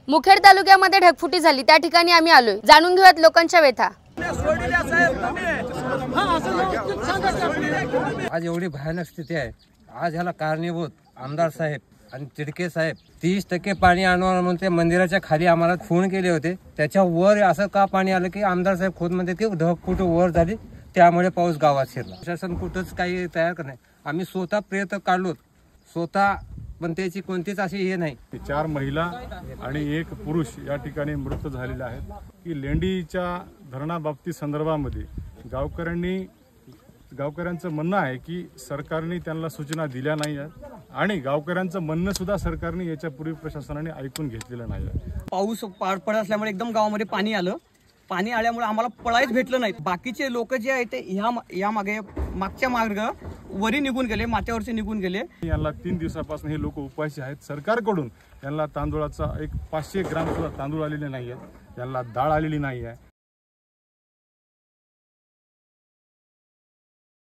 मुखेड तालुक्यामध्ये ढगफुटी झाली, त्या ठिकाणी आम्ही आलोय, जाणून घेऊयात लोकांच्या व्यथा। आज एवढी भयानक स्थिती आहे। आज ह्याला कारणीभूत आमदार साहेब आणि तिडके साहेब 30% पाणी आणणार म्हणून ते मंदिराच्या खाली आम्हाला फोन केले होते। त्याच्यावर असं का पाणी आलं की आमदार साहेब खुद म्हणते की ढगफुटी वर झाली, त्यामुळे पाऊस गावात शिरला। प्रशासन कुठंच काही तयार करणार। आम्ही स्वतः प्रयत्न काढलो, स्वतः पण त्याची कोणतीच अशी हे नाही। 4 महिला आणि 1 पुरुष या ठिकाणी मृत झालेले आहेत की लेंडीच्या धरणाबाबती संदर्भामध्ये गावकऱ्यांचं म्हणणं आहे की सरकारने त्यांना सूचना दिल्या नाही आहेत आणि गावकऱ्यांचं म्हणणं सुद्धा सरकारने याच्यापूर्वी प्रशासनाने ऐकून घेतलेलं नाही आहे। पाऊस पडत असल्यामुळे एकदम गावामध्ये पाणी आलं। पाणी आल्यामुळे आम्हाला पळायच भेटलं नाही। बाकीचे लोक जे आहेत ते या मागच्या मार्ग वरी निघून गेले, माथ्यावरचे निघून गेले। यांना 3 दिवसापासून हे लोक उपाशी आहेत। सरकारकडून यांना तांदूळाचा एक 500 ग्राम सुद्धा तांदूळ आलेले नाही आहेत, यांना डाळ आलेली नाही आहे।